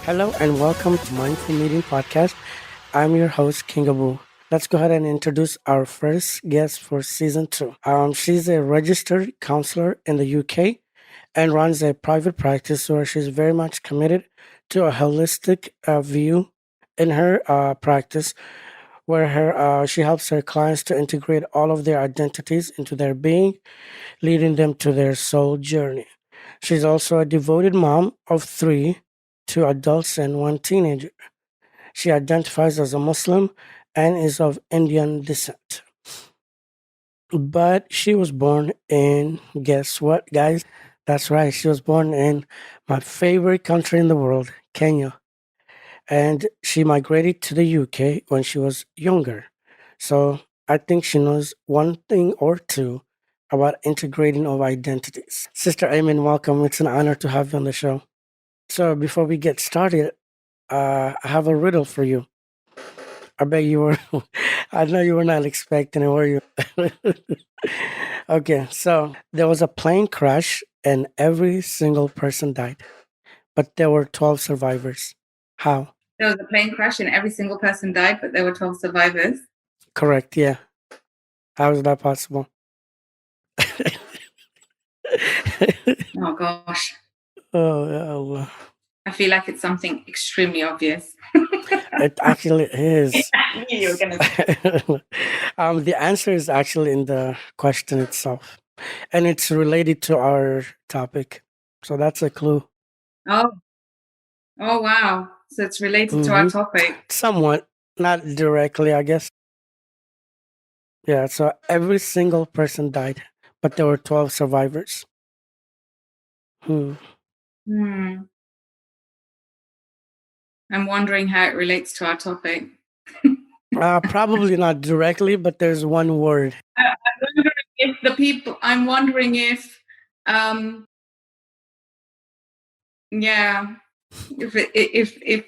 Hello and welcome to Mindful Meeting Podcast. I'm your host, King Abu. Let's go ahead and introduce our first guest for season two. She's a registered counselor in the UK and runs a private practice where she's very much committed to a holistic view in her practice, where she helps her clients to integrate all of their identities into their being, leading them to their soul journey. She's also a devoted mom of three, two adults and one teenager. She identifies as a Muslim and is of Indian descent. But she was born in, guess what, guys? That's right, she was born in my favorite country in the world, Kenya. And she migrated to the UK when she was younger. So I think she knows one thing or two about integrating of identities. Sister Aiman, welcome. It's an honor to have you on the show. So before we get started, I have a riddle for you. I bet you were, I know you were not expecting it, were you? Okay, so there was a plane crash and every single person died, but there were 12 survivors. How? There was a plane crash and every single person died, but there were 12 survivors. Correct, yeah. How is that possible? Oh gosh. Oh, ya Allah. I feel like it's something extremely obvious. It actually is. I knew you were going to say. The answer is actually in the question itself, and it's related to our topic. So that's a clue. Oh wow. So it's related to our topic. Somewhat, not directly, I guess. Yeah, so every single person died, but there were 12 survivors. I'm wondering how it relates to our topic. Probably not directly, but there's one word. I'm wondering if, yeah, if.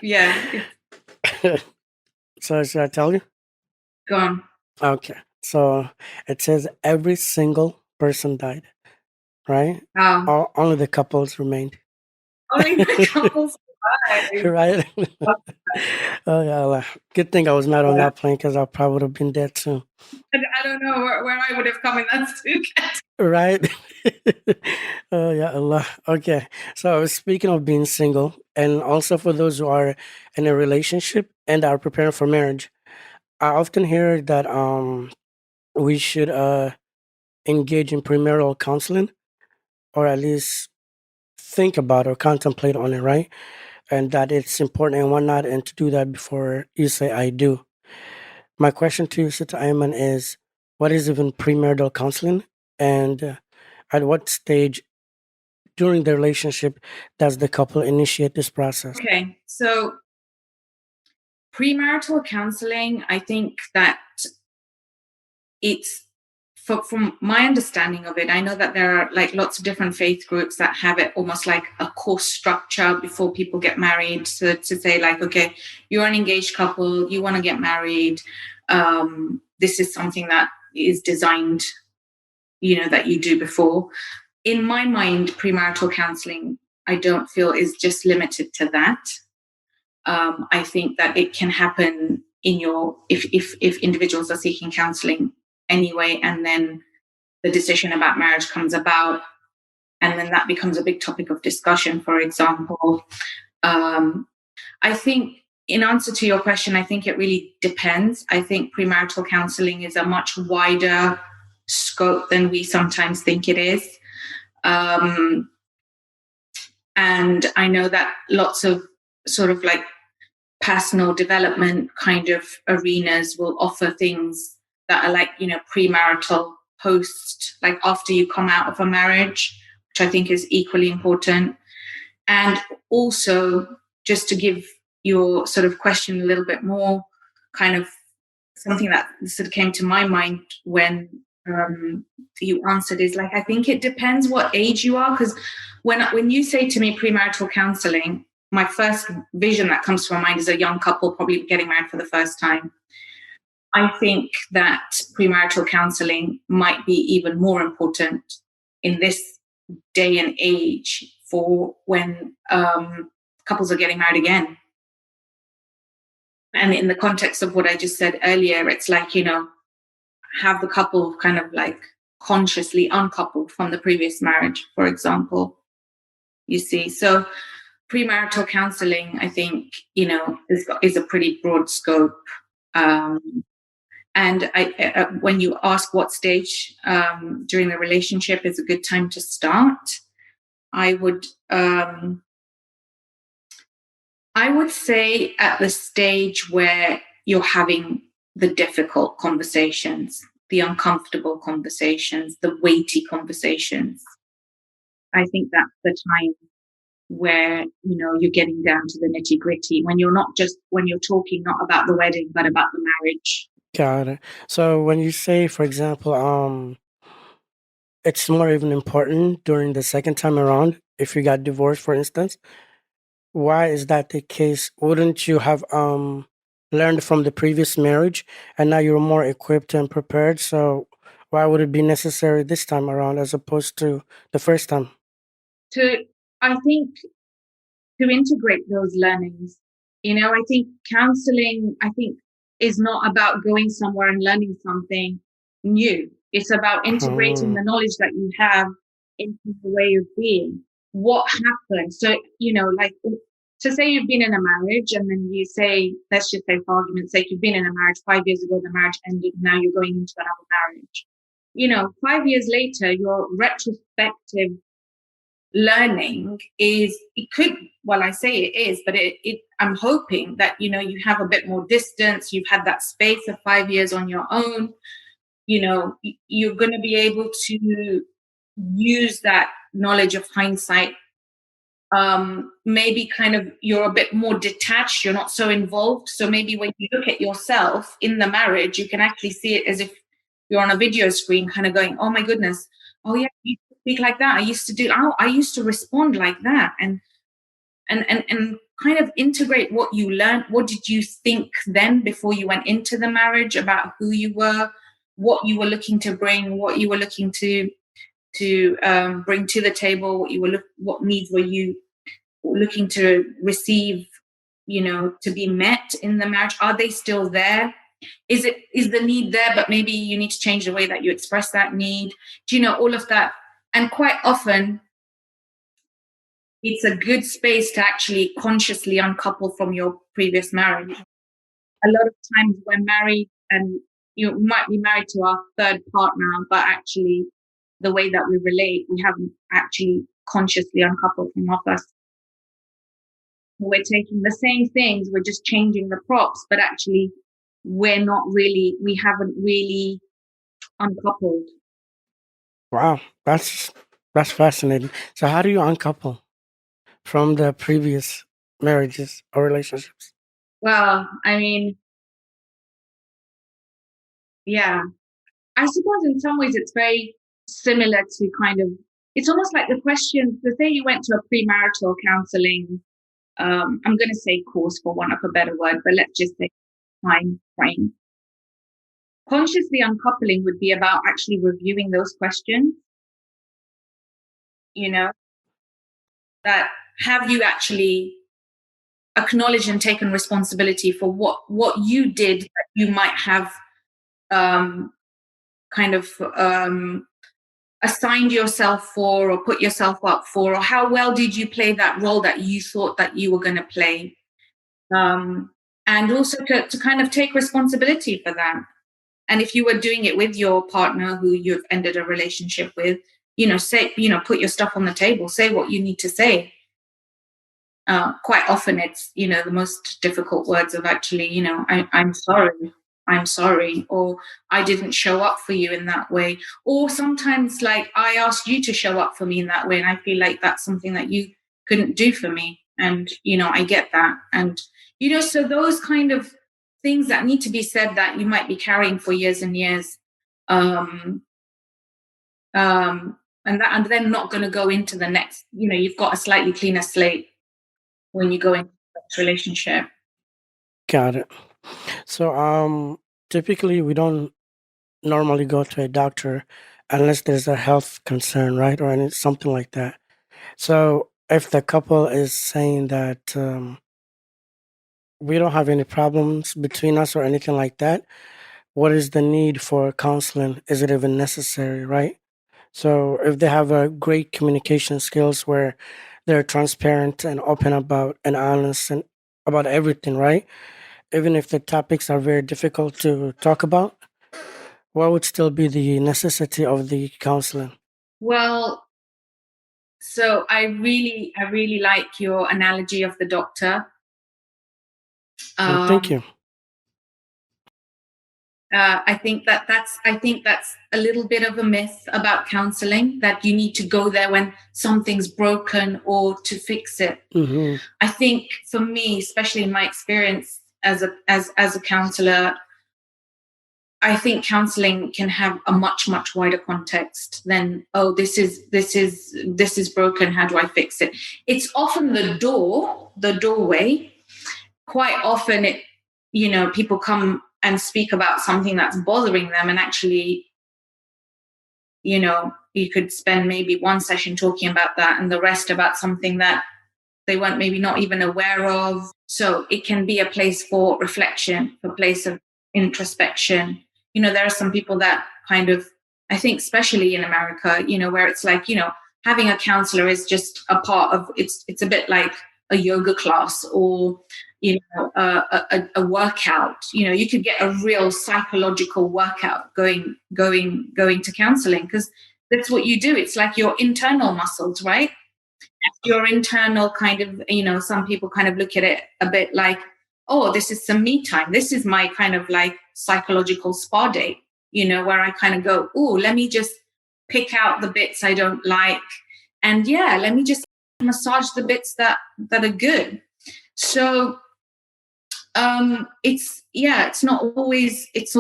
So should I tell you? Go on. Okay. So it says every single person died, right? Oh. Only the couples remained. Only the couples survived. Right? Oh, yeah. Good thing I was not on that plane because I probably would have been dead too. I don't know where I would have come in that suitcase. Right? Oh, yeah, Allah. Okay. So speaking of being single, and also for those who are in a relationship and are preparing for marriage, I often hear that we should engage in premarital counseling, or at least think about or contemplate on it, right? And that it's important and whatnot, and to do that before you say I do. My question to you, Sister Ayman, is what is even premarital counseling, and at what stage during the relationship does the couple initiate this process? Okay, so premarital counseling, I think that it's from my understanding of it, I know that there are like lots of different faith groups that have it almost like a course structure before people get married. So to say like, okay, you're an engaged couple, you want to get married. This is something that is designed, that you do before. In my mind, premarital counseling, I don't feel is just limited to that. I think that it can happen if individuals are seeking counseling anyway, and then the decision about marriage comes about, and then that becomes a big topic of discussion, for example. I think in answer to your question, I think it really depends. I think premarital counseling is a much wider scope than we sometimes think it is. And I know that lots of sort of like personal development kind of arenas will offer things that are like, premarital, post, like after you come out of a marriage, which I think is equally important. And also, just to give your sort of question a little bit more, kind of something that sort of came to my mind when you answered is like, I think it depends what age you are, because when you say to me premarital counseling, my first vision that comes to my mind is a young couple probably getting married for the first time. I think that premarital counseling might be even more important in this day and age for when couples are getting married again. And in the context of what I just said earlier, it's like, have the couple kind of like consciously uncoupled from the previous marriage, for example. You see, so premarital counselling, I think, is a pretty broad scope. And when you ask what stage during the relationship is a good time to start, I would say at the stage where you're having the difficult conversations, the uncomfortable conversations, the weighty conversations. I think that's the time where you're getting down to the nitty gritty, when you're talking not about the wedding but about the marriage. Got it. So when you say, for example, it's more even important during the second time around, if you got divorced, for instance, why is that the case? Wouldn't you have learned from the previous marriage and now you're more equipped and prepared? So why would it be necessary this time around as opposed to the first time? I think to integrate those learnings, I think counseling, is not about going somewhere and learning something new. It's about integrating Hmm. the knowledge that you have into the way of being. What happened? So, like, to say you've been in a marriage and then you say, let's just say for argument's sake, you've been in a marriage 5 years ago, the marriage ended, now you're going into another marriage. 5 years later, your retrospective learning is, it could, well, I say it is, but I'm hoping that you have a bit more distance, you've had that space of 5 years on your own. You're going to be able to use that knowledge of hindsight. Maybe kind of you're a bit more detached, you're not so involved, so maybe when you look at yourself in the marriage, you can actually see it as if you're on a video screen, kind of going, oh my goodness, oh yeah, I used to speak like that, I used to respond like that, and kind of integrate what you learned. What did you think then before you went into the marriage about who you were, what you were looking to bring, what you were looking to bring to the table, what needs were you looking to receive, to be met in the marriage? Are they still there? Is the need there, but maybe you need to change the way that you express that need? Do you know all of that? And quite often it's a good space to actually consciously uncouple from your previous marriage. A lot of times we're married and you might be married to our third partner, but actually the way that we relate, we haven't actually consciously uncoupled from our first. We're taking the same things, we're just changing the props, but actually we haven't really uncoupled. Wow, that's fascinating. So how do you uncouple from the previous marriages or relationships? Well, I mean, yeah, I suppose in some ways it's very similar to kind of, it's almost like the question, to say you went to a premarital counseling, I'm going to say course for want of a better word, but let's just say time frame. Consciously uncoupling would be about actually reviewing those questions, that have you actually acknowledged and taken responsibility for what you did that you might have kind of assigned yourself for or put yourself up for, or how well did you play that role that you thought that you were going to play, and also to kind of take responsibility for that. And if you were doing it with your partner who you've ended a relationship with, say, put your stuff on the table, say what you need to say. Quite often it's, the most difficult words of actually, I'm sorry, or I didn't show up for you in that way. Or sometimes like I asked you to show up for me in that way, and I feel like that's something that you couldn't do for me. And, I get that. And, so those kind of things that need to be said that you might be carrying for years and years. And then not going to go into the next, you've got a slightly cleaner slate when you go into this relationship. Got it. So typically we don't normally go to a doctor unless there's a health concern, right? Or something like that. So if the couple is saying that we don't have any problems between us or anything like that, what is the need for counseling? Is it even necessary, right? So if they have a great communication skills where they're transparent and open about and honest and about everything, right? Even if the topics are very difficult to talk about, what would still be the necessity of the counseling? Well, so I really like your analogy of the doctor. Thank Um, you. I think that's a little bit of a myth about counseling, that you need to go there when something's broken or to fix it. Hmm. I think for me, especially in my experience as a counselor, I think counseling can have a much wider context than, oh, this is broken, how do I fix it? It's often the doorway. Quite often it, people come and speak about something that's bothering them, and actually, you could spend maybe one session talking about that and the rest about something that they weren't maybe not even aware of. So it can be a place for reflection, a place of introspection. There are some people that kind of, I think, especially in America, where it's like, having a counselor is just a part of it's a bit like a yoga class, or a workout. You could get a real psychological workout going to counseling, because that's what you do. It's like your internal muscles, right? Your internal kind of, some people kind of look at it a bit like, oh, this is some me time. This is my kind of like psychological spa day, where I kind of go, oh, let me just pick out the bits I don't like. And yeah, let me just massage the bits that are good. So it's not always, it's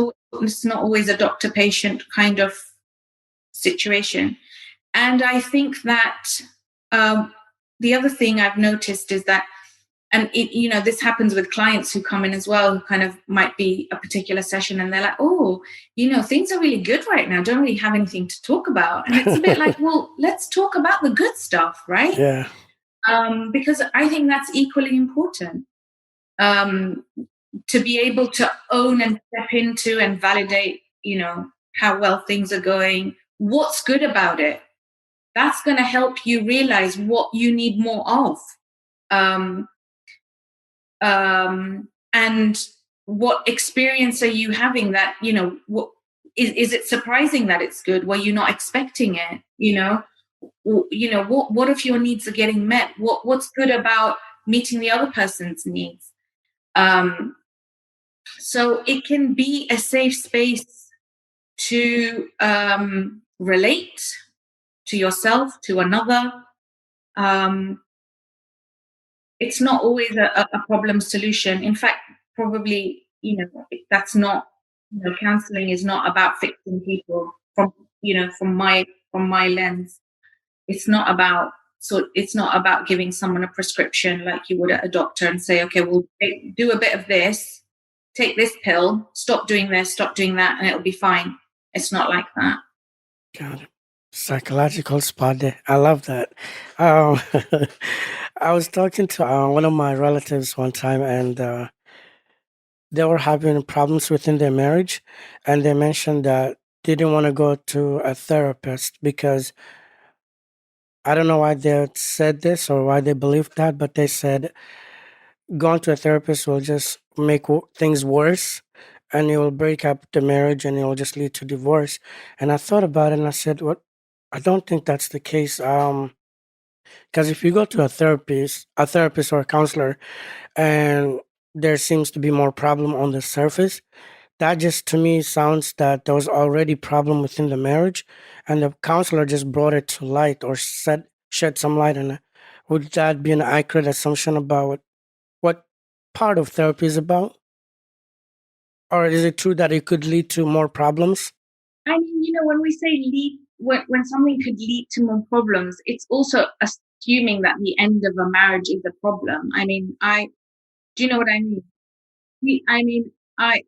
not always a doctor patient kind of situation. And I think that um, the other thing I've noticed is that, and this happens with clients who come in as well, who kind of might be a particular session and they're like, oh, things are really good right now. Don't really have anything to talk about. And it's a bit like, well, let's talk about the good stuff, right? Yeah. Because I think that's equally important. Um, to be able to own and step into and validate, how well things are going, what's good about it. That's going to help you realize what you need more of. Um, and what experience are you having that, what is it surprising that it's good? Were you not expecting it? What if your needs are getting met? What's good about meeting the other person's needs? Um, so it can be a safe space to relate to yourself, to another. Um, it's not always a problem solution. In fact, probably, that's not, counseling is not about fixing people from, from my lens. It's not about, it's not about giving someone a prescription like you would at a doctor and say, okay, we'll do a bit of this, take this pill, stop doing this, stop doing that, and it'll be fine. It's not like that. Got it. Psychological spa day. I love that. Um, I was talking to one of my relatives one time, and they were having problems within their marriage, and they mentioned that they didn't want to go to a therapist because I don't know why they said this or why they believed that, but they said going to a therapist will just make things worse, and it will break up the marriage, and it will just lead to divorce. And I thought about it, and I said, "What? I don't think that's the case." Because if you go to a therapist or a counselor, and there seems to be more problem on the surface, that just to me sounds that there was already problem within the marriage, and the counselor just brought it to light or shed some light on it. Would that be an accurate assumption about what part of therapy is about? Or is it true that it could lead to more problems? I mean, when we say lead, when something could lead to more problems, it's also assuming that the end of a marriage is a problem. I mean, do you know what I mean? I mean, I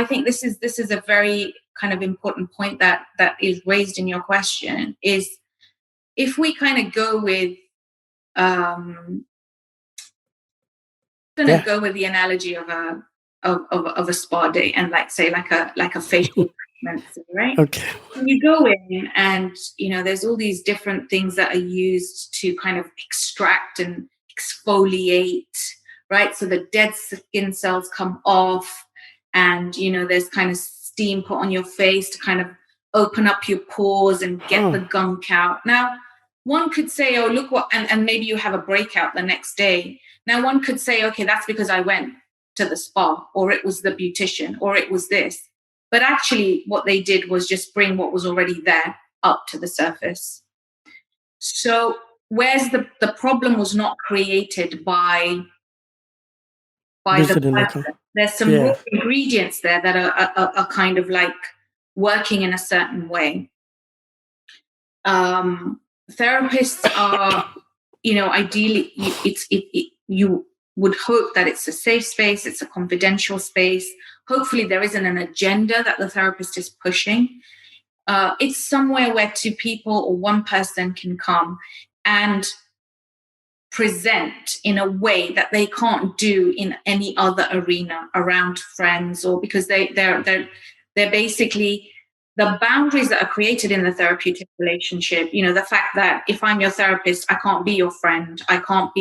think this is a very kind of important point that is raised in your question. Is if we kind of go with um going to Yeah. go with the analogy of a spa day, and like say like a facial treatment, right? Okay. You go in and there's all these different things that are used to kind of extract and exfoliate, right? So the dead skin cells come off, and there's kind of steam put on your face to kind of open up your pores and get the Huh. gunk out. Now one could say, oh look what, and maybe you have a breakout the next day. Now one could say, okay, that's because I went to the spa, or it was the beautician, or it was this. But actually, what they did was just bring what was already there up to the surface. So, where's the problem was not created by the Visiting the person. There's some raw Yeah. ingredients there that are kind of like working in a certain way. Therapists are, ideally, you would hope that it's a safe space, it's a confidential space. Hopefully, there isn't an agenda that the therapist is pushing. It's somewhere where two people or one person can come and present in a way that they can't do in any other arena around friends, or because they're basically the boundaries that are created in the therapeutic relationship. The fact that if I'm your therapist, I can't be your friend, I can't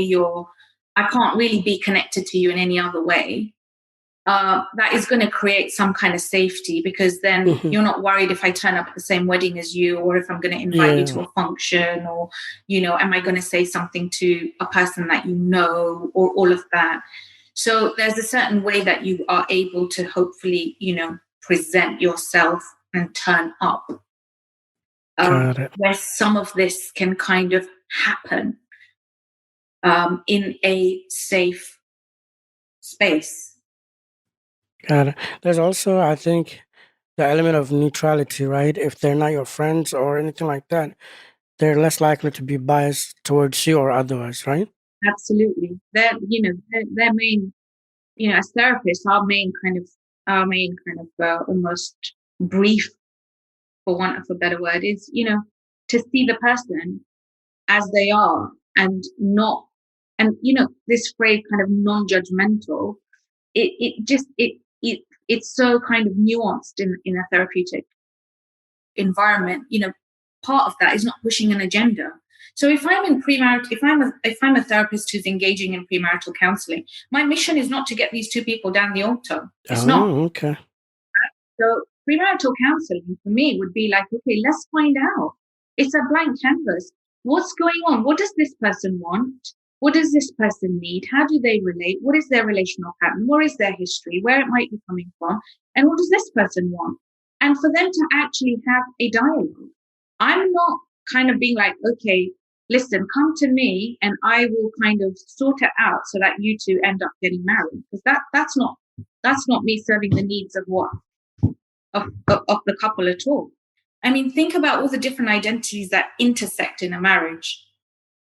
really be connected to you in any other way. That is going to create some kind of safety, because then Hmm. you're not worried if I turn up at the same wedding as you, or if I'm going to invite you to Yeah. a function, or, am I going to say something to a person that or all of that. So there's a certain way that you are able to hopefully, present yourself and turn up, Got it. where some of this can kind of happen in a safe space. Got it. There's also, I think, the element of neutrality, right? If they're not your friends or anything like that, they're less likely to be biased towards you or otherwise, right? Absolutely. Their main, as therapists, our main kind of almost brief, for want of a better word, is, to see the person as they are, and not, and this phrase kind of non-judgmental. It's so kind of nuanced in a therapeutic environment. Part of that is not pushing an agenda. So if I'm in premarital, if I'm a therapist who's engaging in premarital counselling, my mission is not to get these two people down the altar. It's not. Oh, okay. So premarital counselling for me would be like, okay, let's find out. It's a blank canvas. What's going on? What does this person want? What does this person need? How do they relate? What is their relational pattern? What is their history? Where it might be coming from? And what does this person want? And for them to actually have a dialogue. I'm not kind of being like, okay, listen, come to me and I will kind of sort it out so that you two end up getting married. Because that's not me serving the needs of the couple at all. I mean, think about all the different identities that intersect in a marriage.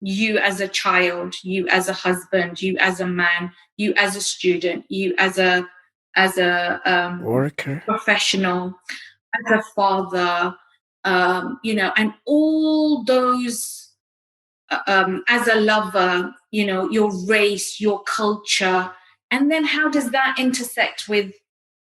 You as a child, you as a husband, you as a man, you as a student, you as a Worker. professional, as a father, and all those, as a lover, your race, your culture, and then how does that intersect with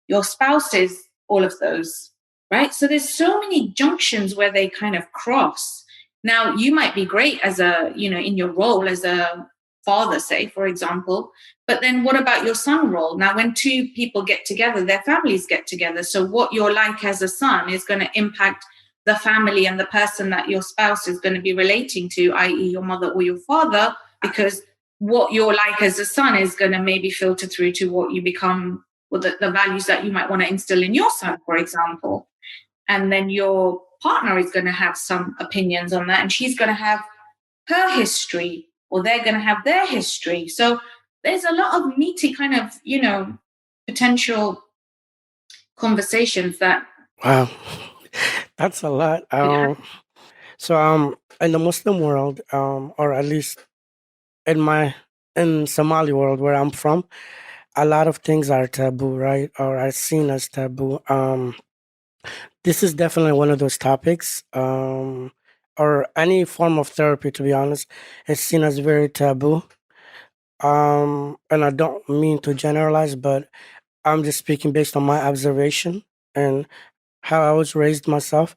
your spouses, all of those, right? So there's so many junctions where they kind of cross. Now, you might be great as in your role as a father, say, for example, but then what about your son role? Now, when two people get together, their families get together. So what you're like as a son is going to impact the family and the person that your spouse is going to be relating to, i.e., your mother or your father, because what you're like as a son is going to maybe filter through to what you become, or the values that you might want to instill in your son, for example. And then your partner is going to have some opinions on that, and she's going to have her history, or they're going to have their history. So there's a lot of meaty kind of, potential conversations that Wow. That's a lot. could happen. In the Muslim world, or at least in my in Somali world where I'm from, a lot of things are taboo, right? Or are seen as taboo. This is definitely one of those topics. or any form of therapy, to be honest, is seen as very taboo. And I don't mean to generalize, but I'm just speaking based on my observation and how I was raised myself.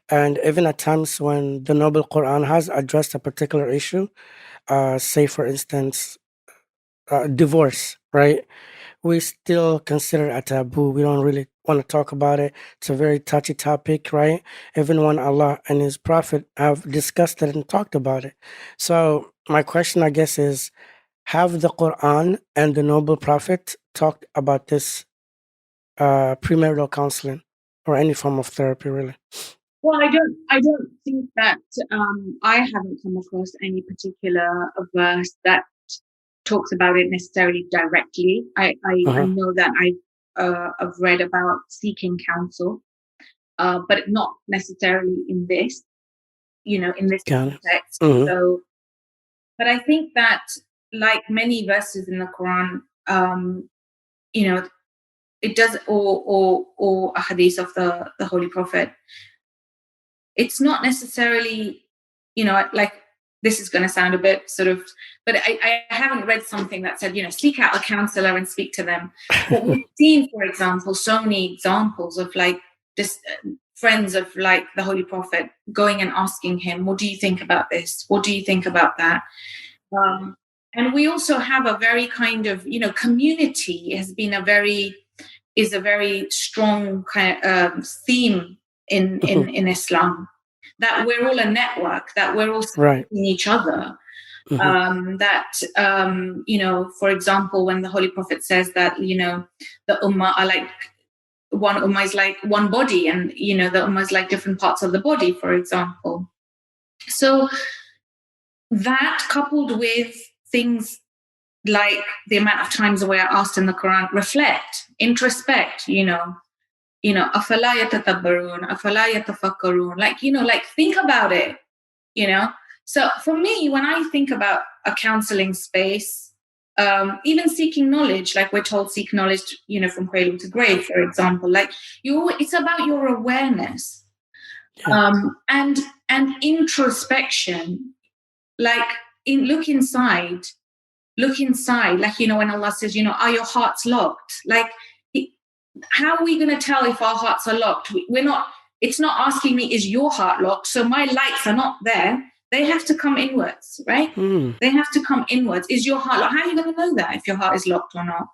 And even at times when the Noble Quran has addressed a particular issue, say for instance, divorce, right? We still consider it a taboo. We don't really want to talk about it. It's a very touchy topic, right? Even when Allah and His Prophet have discussed it and talked about it. So my question, I guess, is: have the Quran and the Noble Prophet talked about this premarital counseling or any form of therapy, really? Well, I don't think that I haven't come across any particular verse that talks about it necessarily directly. I Uh-huh. know that I've read about seeking counsel, but not necessarily in this, in this Got it. context. Mm-hmm. So, but I think that, like many verses in the Quran, you know, it does, or a hadith of the Holy Prophet, it's not necessarily, like, this is going to sound a bit sort of, but I haven't read something that said, seek out a counselor and speak to them. But we've seen, for example, so many examples of like this friends of like the Holy Prophet going and asking him, what do you think about this? What do you think about that? Um, and we also have a very kind of, community has been is a very strong kind of theme in Islam, that we're all a network, that we're all Right. supporting each other. Mm-hmm. For example, when the Holy Prophet says that, the Ummah are like, one Ummah is like one body, and, the Ummah is like different parts of the body, for example. So that, coupled with things like the amount of times where I asked in the Quran, reflect, introspect, afala yatatabbarun, afala yatafakkarun, like think about it, you know. So for me, when I think about a counseling space, even seeking knowledge, like we're told, seek knowledge, from cradle to grave, for example, like it's about your awareness, Yeah. and introspection, like look inside, like, when Allah says, are your hearts locked? Like, how are we going to tell if our hearts are locked? We're not, it's not asking me, is your heart locked? So my lights are not there. They have to come inwards, right? Hmm. They have to come inwards. Is your heart locked? How are you going to know that if your heart is locked or not?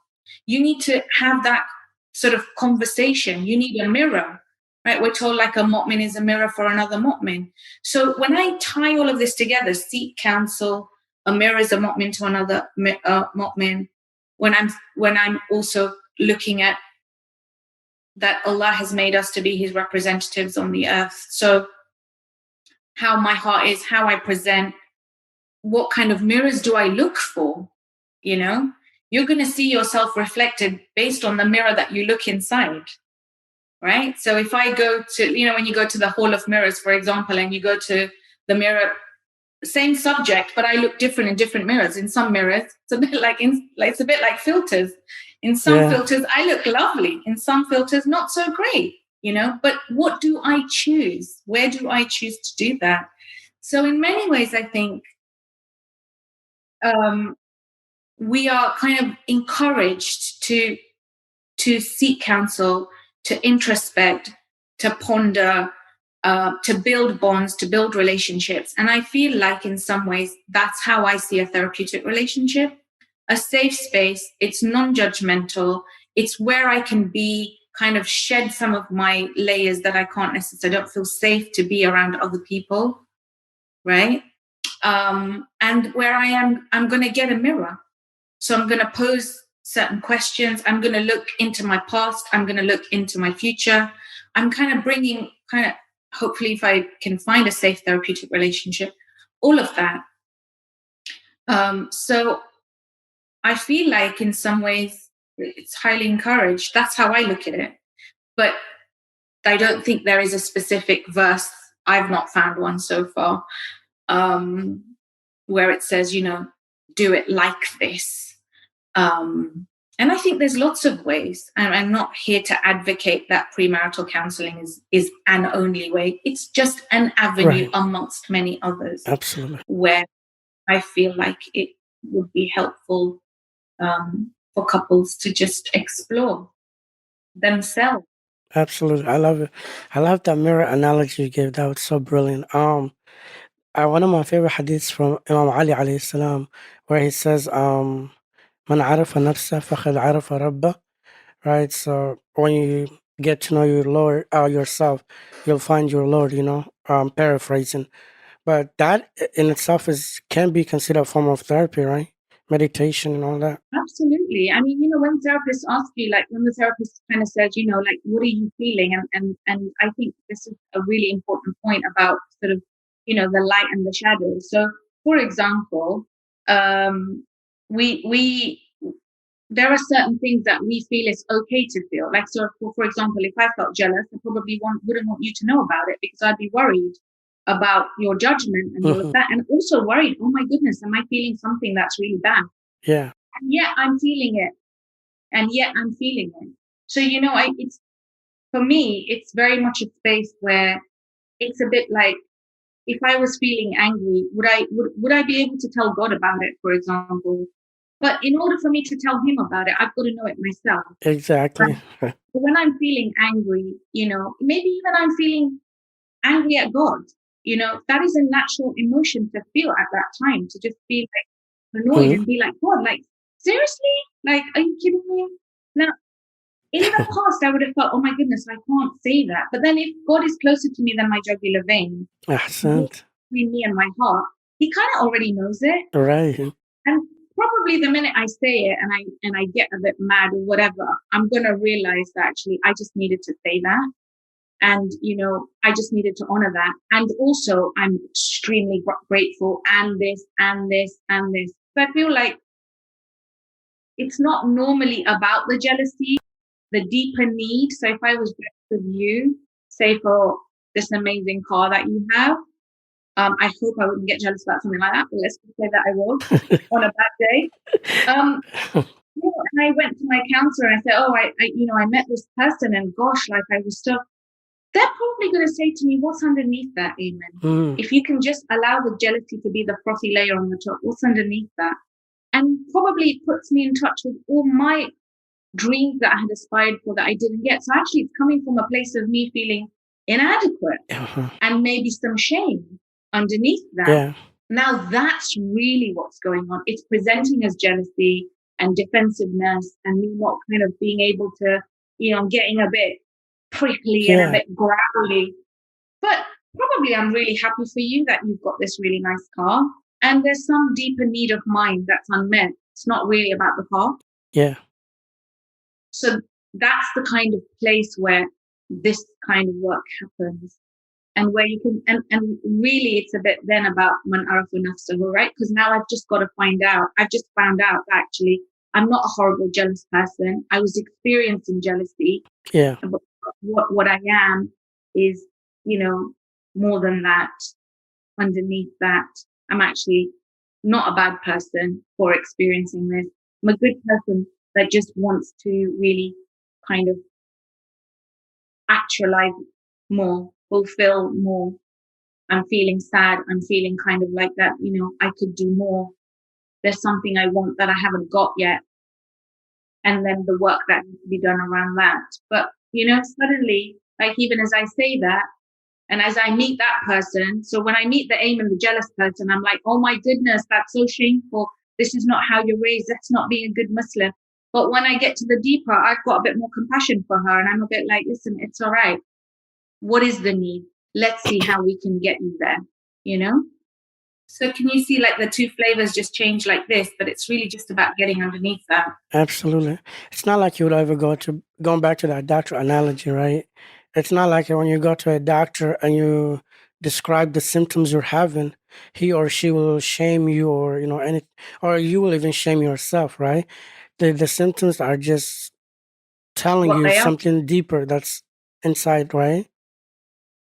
You need to have that sort of conversation. You need a mirror, right? We're told like a mu'min is a mirror for another mu'min. So when I tie all of this together, seek counsel, a mirror is a mu'min to another mu'min. When I'm also looking at that Allah has made us to be His representatives on the earth. So how my heart is, how I present, what kind of mirrors do I look for? You're going to see yourself reflected based on the mirror that you look inside, right? So if I go to, when you go to the Hall of Mirrors, for example, and you go to the mirror, same subject, but I look different in different mirrors. In some mirrors, it's a bit it's a bit like filters. In some Yeah. filters, I look lovely. In some filters, not so great. But what do I choose? Where do I choose to do that? So in many ways, I think we are kind of encouraged to seek counsel, to introspect, to ponder, to build bonds, to build relationships. And I feel like in some ways, that's how I see a therapeutic relationship. A safe space, it's non-judgmental, it's where I can be, kind of shed some of my layers that I can't necessarily, I don't feel safe to be around other people, right? And where I'm going to get a mirror. So I'm going to pose certain questions. I'm going to look into my past. I'm going to look into my future. I'm kind of bringing, hopefully, if I can find a safe therapeutic relationship, all of that. So I feel like in some ways it's highly encouraged. That's how I look at it. But I don't think there is a specific verse. I've not found one so far, where it says, do it like this. And I think there's lots of ways. And I'm not here to advocate that premarital counselling is an only way. It's just an avenue Right. amongst many others Absolutely. where I feel like it would be helpful for couples to just explore themselves. Absolutely. I love it. I love that mirror analogy you gave. That was so brilliant. One of my favorite hadiths from Imam Ali alayhi salam, where he says, "Man arafa nafsa faqad arafa rabba." Right. So when you get to know your Lord, yourself, you'll find your Lord. Paraphrasing, but that in itself is can be considered a form of therapy, right? Meditation and all that. Absolutely. I mean, when therapists ask you, like when the therapist kind of says, like, what are you feeling? And I think this is a really important point about sort of, the light and the shadow. So, for example, we there are certain things that we feel is okay to feel. Like, so for example, if I felt jealous, I probably wouldn't want you to know about it because I'd be worried about your judgment and all of Hmm. that. And also worried, oh my goodness, am I feeling something that's really bad? Yeah. And yet I'm feeling it. And yet I'm feeling it. So, it's for me, it's very much a space where it's a bit like if I was feeling angry, would I be able to tell God about it, for example? But in order for me to tell him about it, I've got to know it myself. Exactly. When I'm feeling angry, maybe even I'm feeling angry at God, that is a natural emotion to feel at that time, to just feel like annoyed Mhm. and be like, God, like, seriously? Like, are you kidding me? Now, in the past, I would have thought, oh my goodness, I can't say that. But then if God is closer to me than my jugular vein, Ahsant. between me and my heart, he kind of already knows it. Right. And probably the minute I say it and I get a bit mad or whatever, I'm gonna realize that actually I just needed to say that. And I just needed to honor that. And also I'm extremely grateful and this and this and this. So I feel like it's not normally about the jealousy, the deeper need. So if I was jealous of you, say for this amazing car that you have, I hope I wouldn't get jealous about something like that, but let's just say that I was on a bad day. Um, and I went to my counselor and I said, "Oh, I met this person, and gosh, like I was so." They're probably going to say to me, "What's underneath that, Aiman? Mm. If you can just allow the jealousy to be the frothy layer on the top, what's underneath that?" And probably it puts me in touch with all my dreams that I had aspired for that I didn't get. So actually, it's coming from a place of me feeling inadequate Uh-huh. and maybe some shame underneath that. Yeah. Now that's really what's going on. It's presenting as jealousy and defensiveness and me not kind of being able to, getting a bit prickly and a Yeah. bit growly. But probably I'm really happy for you that you've got this really nice car. And there's some deeper need of mine that's unmet. It's not really about the car. Yeah. So that's the kind of place where this kind of work happens. And where you can, and really it's a bit then about man arafa nafsahu, right? Because now I've just found out that actually I'm not a horrible jealous person. I was experiencing jealousy. Yeah. But what I am is, more than that. Underneath that, I'm actually not a bad person for experiencing this. I'm a good person that just wants to really kind of actualize more, fulfill more. I'm feeling sad. I'm feeling kind of like that, I could do more. There's something I want that I haven't got yet. And then the work that needs to be done around that. But, suddenly, like even as I say that, and as I meet that person, so when I meet the aim and the jealous person, I'm like, oh my goodness, that's so shameful. This is not how you're raised. That's not being a good Muslim. But when I get to the deeper, I've got a bit more compassion for her. And I'm a bit like, listen, it's all right. What is the need? Let's see how we can get you there, you know? So can you see like the two flavors just change like this, but it's really just about getting underneath that. Absolutely. It's not like you would ever going back to that doctor analogy, right? It's not like when you go to a doctor and you describe the symptoms you're having, he or she will shame you or, or you will even shame yourself, right? The symptoms are just telling What you they are. something deeper that's inside, right?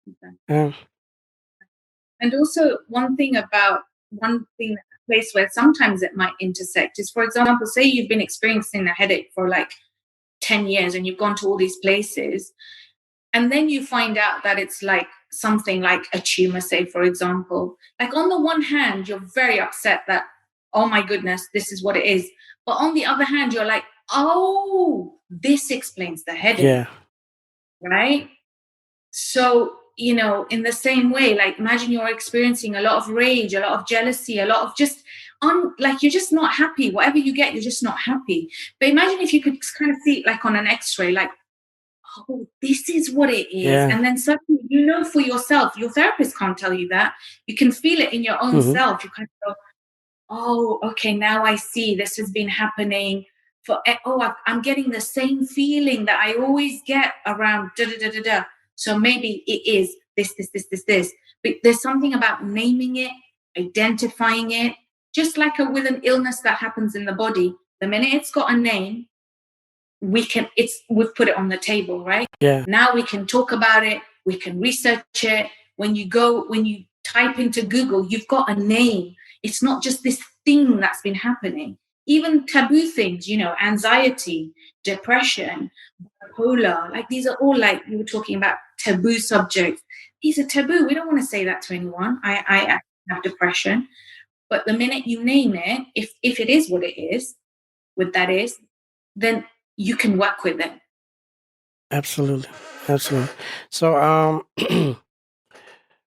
Okay. Yeah. And also one thing that place where sometimes it might intersect is, for example, say you've been experiencing a headache for like 10 years and you've gone to all these places, and then you find out that it's like something like a tumor, say, for example. Like, on the one hand, you're very upset that, oh my goodness, this is what it is. But on the other hand, you're like, oh, this explains the headache, Yeah. right? So, in the same way, like, imagine you're experiencing a lot of rage, a lot of jealousy, a lot of just like, you're just not happy. Whatever you get, you're just not happy. But imagine if you could kind of see it like on an X-ray, like, oh, this is what it is. Yeah. And then suddenly, for yourself, your therapist can't tell you that. You can feel it in your own Hmm. self. You kind of go, oh, okay, now I see this has been happening for, I'm getting the same feeling that I always get around da da da da da. So maybe it is this. But there's something about naming it, identifying it, just like with an illness that happens in the body. The minute it's got a name, we've put it on the table, right? Yeah. Now we can talk about it, we can research it. When you type into Google, you've got a name. It's not just this thing that's been happening. Even taboo things, anxiety, depression, bipolar, like, these are all, like you were talking about, taboo subjects. These are taboo. We don't want to say that to anyone. I have depression. But the minute you name it, if it is what it is, then you can work with it. Absolutely. Absolutely. So,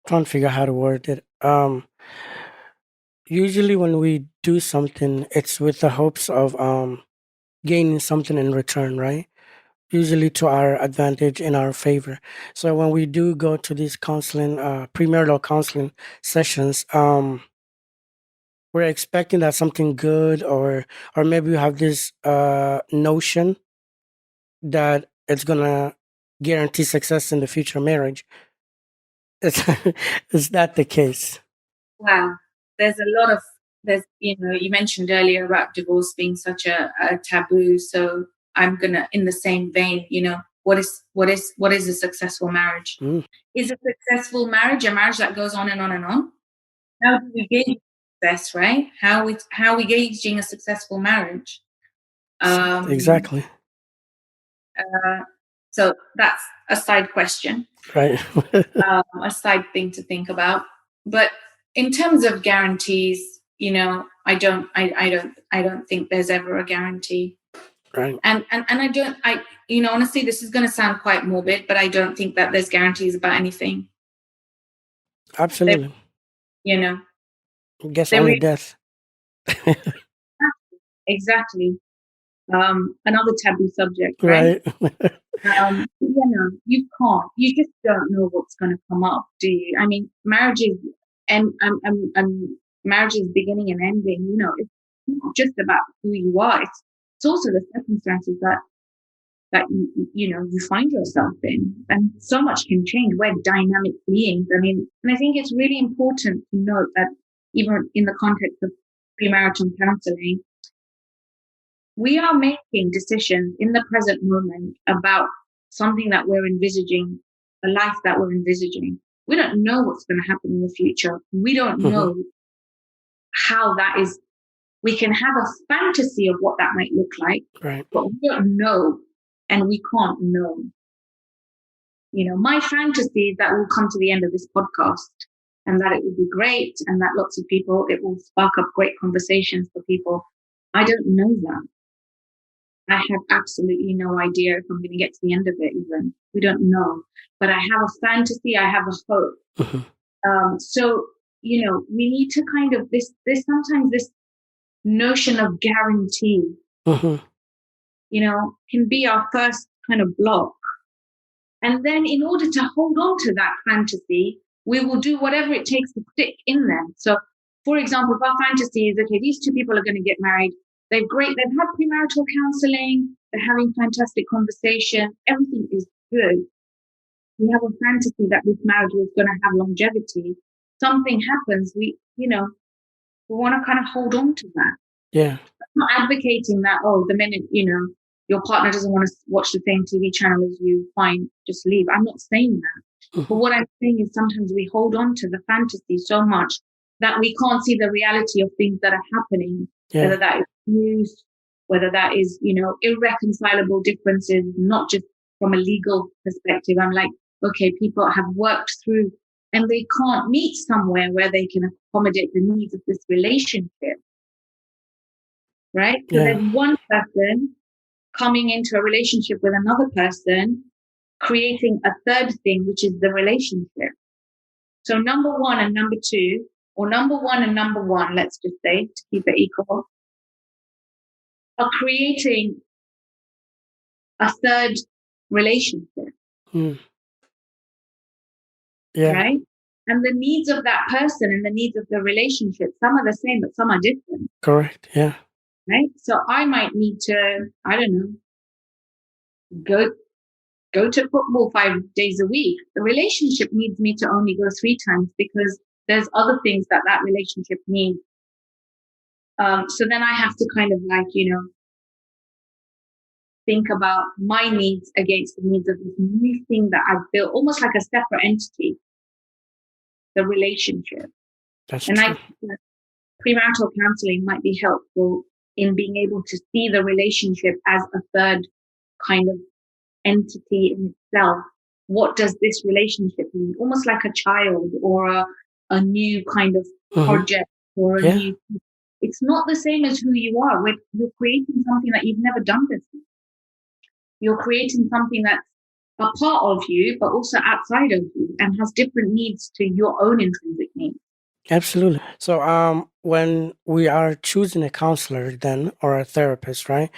trying to figure out how to word it. Usually when we do something, it's with the hopes of gaining something in return, right? Usually to our advantage, in our favor. So when we do go to these counseling, premarital counseling sessions, we're expecting that something good, or maybe we have this notion that it's gonna guarantee success in the future marriage. Is is that the case? Wow. There's a lot of there's you mentioned earlier about divorce being such a taboo. So I'm gonna, in the same vein, what is a successful marriage? Mm, Is a successful marriage a marriage that goes on and on and on? How do we gauge success, right? How are we gauging a successful marriage? Um, exactly. uh, so that's a side question. Right. A side thing to think about. But in terms of guarantees, I don't think there's ever a guarantee. Right. And honestly, this is going to sound quite morbid, but I don't think that there's guarantees about anything. They, Absolutely. you know, Guess they only really, death. exactly. Another taboo subject, right? Right. You just don't know what's going to come up, do you? I mean, marriages and marriages beginning and ending. It's not just about who you are. It's also the circumstances that you find yourself in, and so much can change. We're dynamic beings. I mean, and I think it's really important to note that even in the context of premarital counselling, we are making decisions in the present moment about something that we're envisaging, a life that we're envisaging. We don't know what's going to happen in the future. We don't Hmm. know how that is. We can have a fantasy of what that might look like, Right. but we don't know, and we can't know. My fantasy is that we'll come to the end of this podcast and that it will be great and that lots of people, it will spark up great conversations for people. I don't know that. I have absolutely no idea if I'm going to get to the end of it, even. We don't know. But I have a fantasy, I have a hope. So, we need to kind of, this sometimes this notion of guarantee, Hmm. can be our first kind of block. And then in order to hold on to that fantasy, we will do whatever it takes to stick in there. So, for example, if our fantasy is, okay, these two people are going to get married, they've had premarital counseling, they're having fantastic conversation, everything is good. We have a fantasy that this marriage is going to have longevity. Something happens, we want to kind of hold on to that. Yeah. I'm not advocating that, the minute, your partner doesn't want to watch the same TV channel as you, fine, just leave. I'm not saying that. But what I'm saying is sometimes we hold on to the fantasy so much that we can't see the reality of things that are happening, Yeah. whether that is abuse, whether that is, irreconcilable differences, not just from a legal perspective. I'm like, okay, people have worked through and they can't meet somewhere where they can accommodate the needs of this relationship, right? So Yeah. there's one person coming into a relationship with another person, creating a third thing, which is the relationship. So number one and number two, or number one and number one, let's just say, to keep it equal, are creating a third relationship, Mm. Yeah. right? And the needs of that person and the needs of the relationship, some are the same, but some are different, Correct. Yeah. right? So I might need to, I don't know, go to football 5 days a week. The relationship needs me to only go 3 times because there's other things that relationship needs. So then I have to kind of think about my needs against the needs of this new thing that I've built, almost like a separate entity, the relationship. That's And true. premarital counseling might be helpful in being able to see the relationship as a third kind of entity in itself. What does this relationship need? Almost like a child or a new kind of project or a Yeah. new. It's not the same as who you are. You're creating something that you've never done before. You're creating something that's a part of you, but also outside of you and has different needs to your own intrinsic needs. Absolutely. So, when we are choosing a counselor, then or a therapist, right?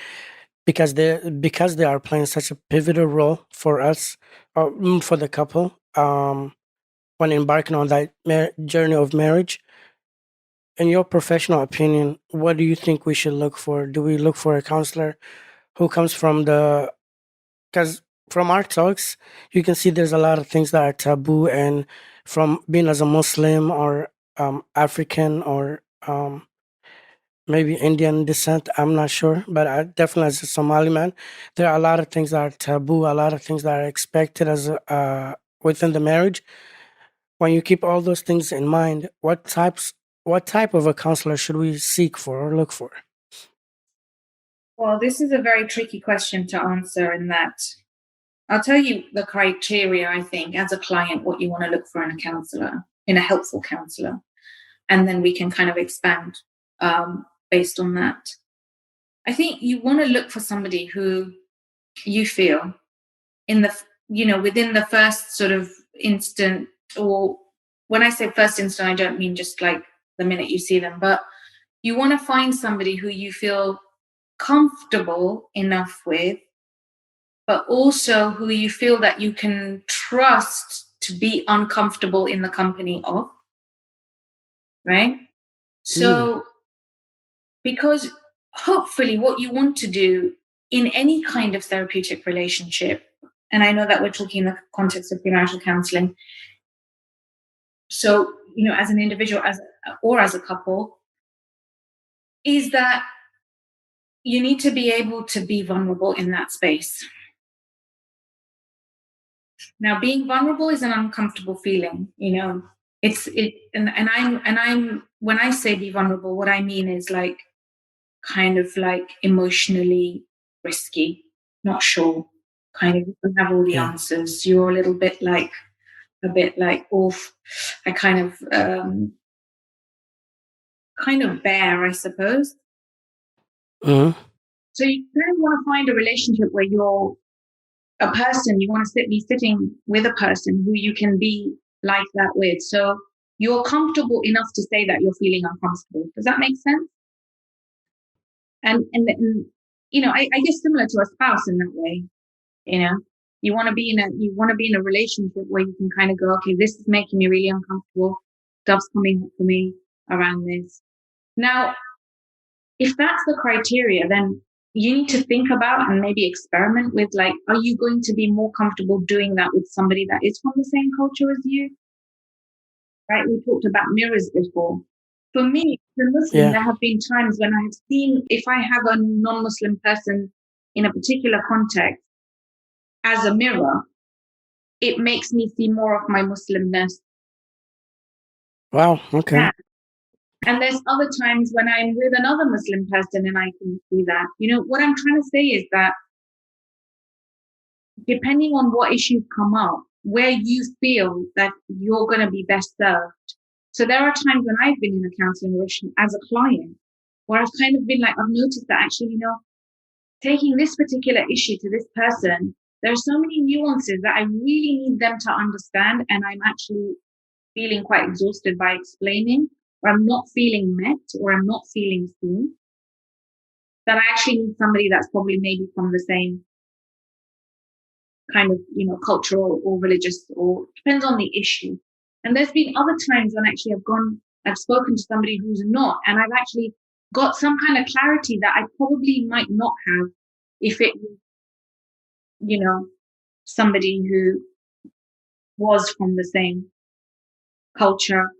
Because they are playing such a pivotal role for us, or for the couple, when embarking on that journey of marriage. In your professional opinion, what do you think we should look for? Do we look for a counselor who comes from the? Because from our talks, you can see there's a lot of things that are taboo, and from being as a Muslim or African or maybe Indian descent, I'm not sure, but I definitely as a Somali man, there are a lot of things that are taboo, a lot of things that are expected as within the marriage. When you keep all those things in mind, what type of a counselor should we seek for or look for? Well, this is a very tricky question to answer in that I'll tell you the criteria, I think, as a client, what you want to look for in a counselor, in a helpful counselor. And then we can kind of expand based on that. I think you want to look for somebody who you feel in the, within the first sort of instant, or when I say first instant, I don't mean just like the minute you see them, but you want to find somebody who you feel comfortable enough with, but also who you feel that you can trust to be uncomfortable in the company of, right? Mm, So, because hopefully what you want to do in any kind of therapeutic relationship, and I know that we're talking in the context of premarital counseling, so, as an individual or as a couple, is that you need to be able to be vulnerable in that space. Now, being vulnerable is an uncomfortable feeling, and I'm when I say be vulnerable, what I mean is like kind of like emotionally risky, not sure, kind of you don't have all the yeah. answers. You're a bit like oof. I kind of bare, I suppose. Hmm. So you kind of want to find a relationship where you're a person, you want to be sitting with a person who you can be like that with. So you're comfortable enough to say that you're feeling uncomfortable. Does that make sense? And I guess similar to a spouse in that way. You know, you want to be in a relationship where you can kind of go, okay, this is making me really uncomfortable. Stuff's coming up for me around this. Now, if that's the criteria, then you need to think about and maybe experiment with like, are you going to be more comfortable doing that with somebody that is from the same culture as you? Right? We talked about mirrors before. For me, as a Muslim, Yeah. there have been times when I have seen if I have a non-Muslim person in a particular context as a mirror, it makes me see more of my Muslimness. Wow. Okay. And there's other times when I'm with another Muslim person and I can see that. What I'm trying to say is that depending on what issues come up, where you feel that you're going to be best served. So there are times when I've been in a counseling relationship as a client where I've kind of been like, I've noticed that actually, taking this particular issue to this person, there are so many nuances that I really need them to understand. And I'm actually feeling quite exhausted by explaining, or I'm not feeling met, or I'm not feeling seen. That I actually need somebody that's probably maybe from the same kind of, cultural or religious, or depends on the issue. And there's been other times when actually I've spoken to somebody who's not, and I've actually got some kind of clarity that I probably might not have if it was, somebody who was from the same culture.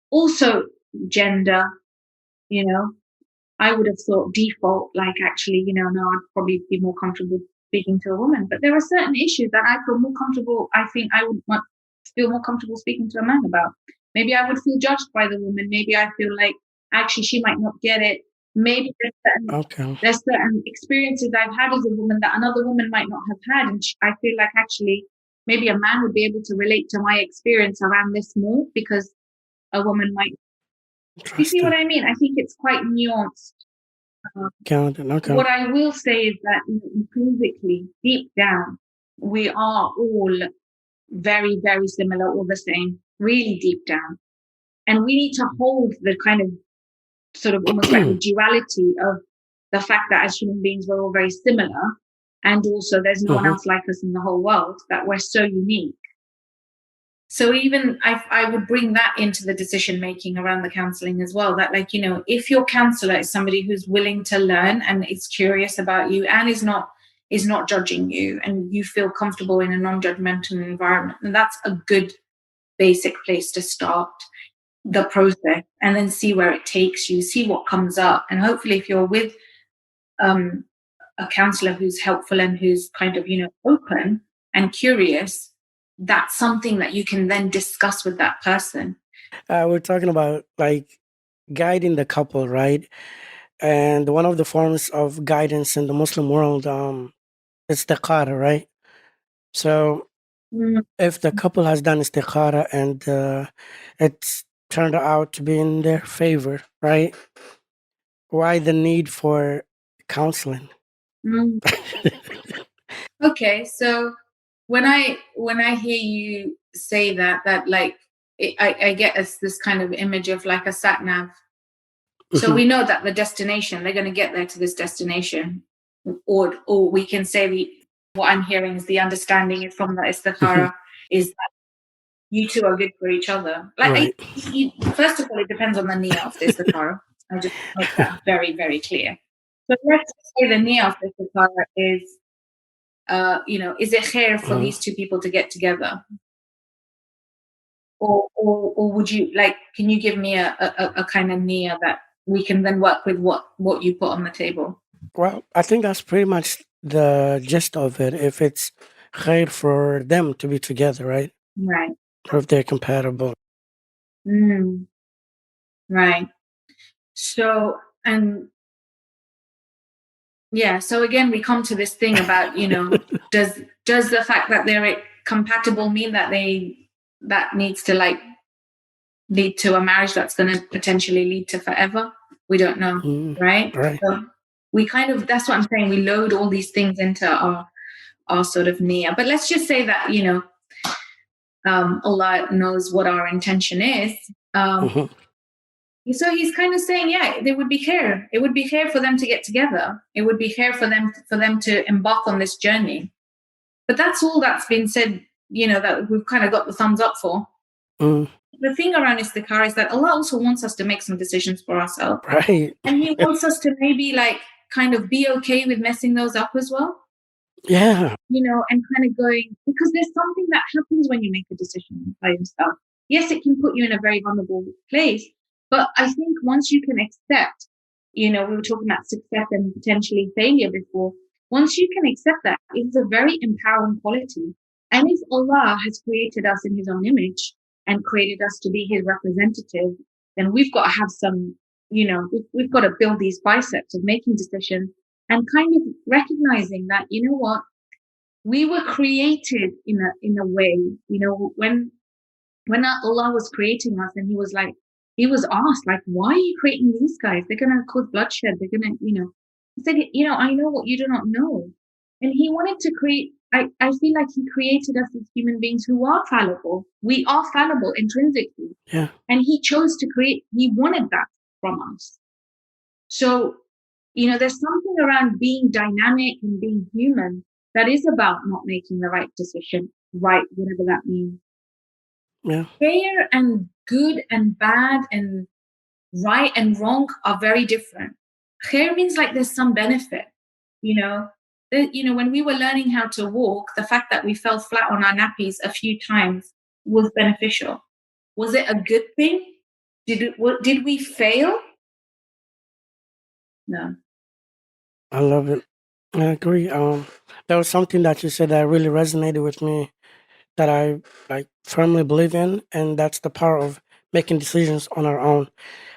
Also, gender, you know, I would have thought default, like actually, no, I'd probably be more comfortable speaking to a woman. But there are certain issues that I feel more comfortable. I think I would feel more comfortable speaking to a man about. Maybe I would feel judged by the woman. Maybe I feel like actually she might not get it. Maybe Okay. there's certain experiences I've had as a woman that another woman might not have had. And I feel like actually maybe a man would be able to relate to my experience around this more because a woman might. You see what Interesting. I mean? I think it's quite nuanced. Counted. Okay. What I will say is that intrinsically, deep down, we are all very, very similar or the same, really deep down. And we need to hold the kind of sort of almost like the duality of the fact that as human beings, we're all very similar. And also, there's no one Mm-hmm. else like us in the whole world, that we're so unique. So even I would bring that into the decision making around the counseling as well. That like, if your counselor is somebody who's willing to learn and is curious about you and is not judging you and you feel comfortable in a non-judgmental environment, and that's a good basic place to start the process and then see where it takes you, see what comes up. And hopefully if you're with um, a counselor who's helpful and who's kind of, open and curious, that's something that you can then discuss with that person. We're talking about like guiding the couple, right? And one of the forms of guidance in the Muslim world, is istikhara, right? So Mm, if the couple has done istikhara and it's turned out to be in their favor, right? Why the need for counseling? mm. Okay, so when I hear you say that like I get this kind of image of like a sat nav. So Mhm. we know that the destination, they're going to get there to this destination, or we can say what I'm hearing is the understanding is from the Mhm. istikhara is that you two are good for each other. Like Right. first of all, it depends on the niyyah of the istikhara. I just make that very very clear. So let's say the niyyah of the istikhara is, is it khair for Mhm. these two people to get together? Or would you like, can you give me a kind of niyyah that we can then work with what you put on the table? Well, I think that's pretty much the gist of it. If it's khair for them to be together, right? Right. Or if they're compatible. Mm, right. So, and yeah, so again, we come to this thing about, does the fact that they're compatible mean that needs to like lead to a marriage that's going to potentially lead to forever? We don't know, Mm, right? right. So we kind of, that's what I'm saying. We load all these things into our sort of niyyah. But let's just say that, Allah knows what our intention is. Um, Mhm. so he's kind of saying, yeah, there would be care. It would be care for them to get together. It would be care for them to embark on this journey. But that's all that's been said, that we've kind of got the thumbs up for. Mm, The thing around Istikhara is that Allah also wants us to make some decisions for ourselves. right. And He wants us to maybe like kind of be okay with messing those up as well. Yeah. And kind of going, because there's something that happens when you make a decision by yourself. Yes, it can put you in a very vulnerable place, but I think once you can accept, we were talking about success and potentially failure before. Once you can accept that, it's a very empowering quality. And if Allah has created us in His own image and created us to be His representative, then we've got to have some, we've got to build these biceps of making decisions and kind of recognizing that, you know what, we were created in a way, when Allah was creating us, and he was asked, like, why are you creating these guys? They're going to cause bloodshed. They're going to, he said, I know what you do not know. And he wanted to create, I feel like he created us as human beings who are fallible. We are fallible intrinsically. Yeah. And he chose to create, he wanted that from us. So, there's something around being dynamic and being human that is about not making the right decision, right, whatever that means. Yeah. Fair and good and bad and right and wrong are very different. Khair means like there's some benefit, when we were learning how to walk, the fact that we fell flat on our nappies a few times was beneficial. Was it a good thing? Did we fail? No. I love it. I agree. There was something that you said that really resonated with me that I like firmly believe in, and that's the power of making decisions on our own.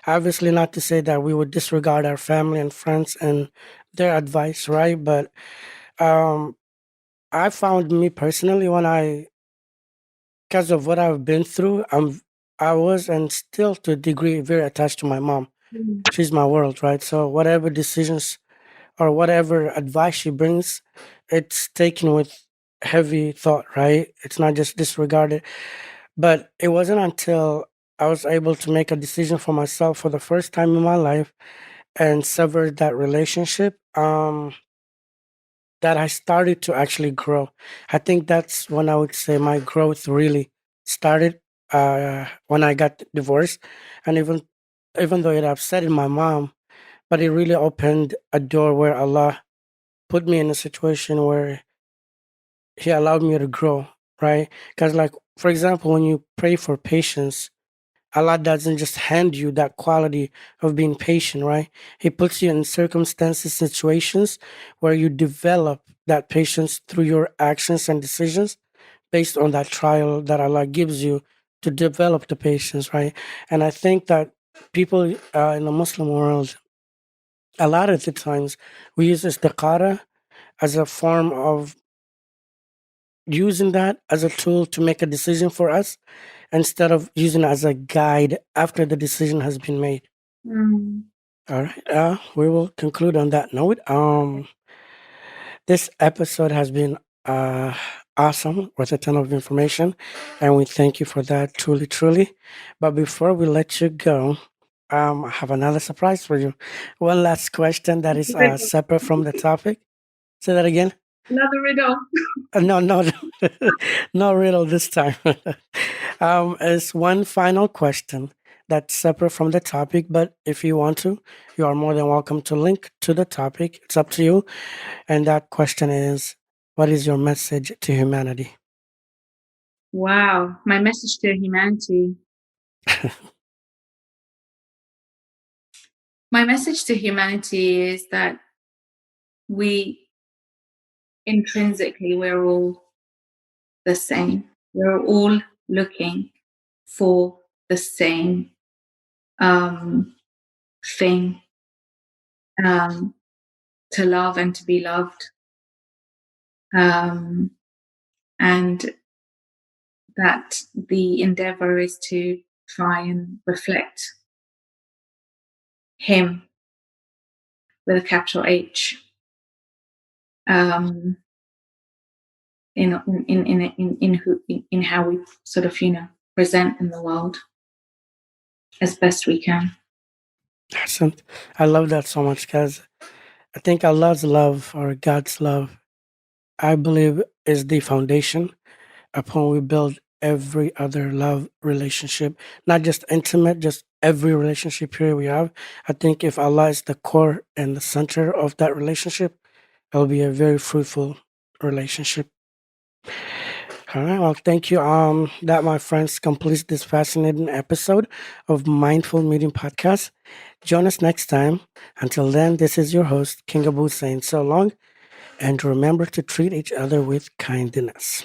Obviously, not to say that we would disregard our family and friends and their advice, right? But um, I found me personally because of what I've been through, I was and still to a degree very attached to my mom. Mm. She's my world, right? So whatever decisions or whatever advice she brings, it's taken with heavy thought, right? It's not just disregarded. But it wasn't until I was able to make a decision for myself for the first time in my life and sever that relationship, that I started to actually grow. I think that's when I would say my growth really started, when I got divorced, and even though it upset my mom, but it really opened a door where Allah put me in a situation where He allowed me to grow, right? Because, like, for example, when you pray for patience, Allah doesn't just hand you that quality of being patient, right? He puts you in circumstances, situations where you develop that patience through your actions and decisions based on that trial that Allah gives you to develop the patience, right? And I think that people in the Muslim world, a lot of the times, we use istikhara as a form of using that as a tool to make a decision for us instead of using it as a guide after the decision has been made. Mm. All right. We will conclude on that note. This episode has been uh, awesome with a ton of information, and we thank you for that, truly, truly. But before we let you go, I have another surprise for you. One last question that is Riddle. separate from the topic. Say that again. Another riddle. No, no, no riddle this time. It's one final question that's separate from the topic, but if you want to, you are more than welcome to link to the topic. It's up to you. And that question is, what is your message to humanity? Wow. My message to humanity. My message to humanity is that we intrinsically, we're all the same. We're all looking for the same thing, to love and to be loved. And that the endeavor is to try and reflect him with a capital H, in how we sort of present in the world as best we can. Excellent. I love that so much because I think Allah's love or God's love, I believe, is the foundation upon we build every other love relationship, not just intimate, just every relationship here we have. I think if Allah is the core and the center of that relationship, it'll be a very fruitful relationship. All right, well, thank you. That, my friends, completes this fascinating episode of Mindful Meeting Podcast. Join us next time. Until then, this is your host, King Abu, saying so long, and remember to treat each other with kindness.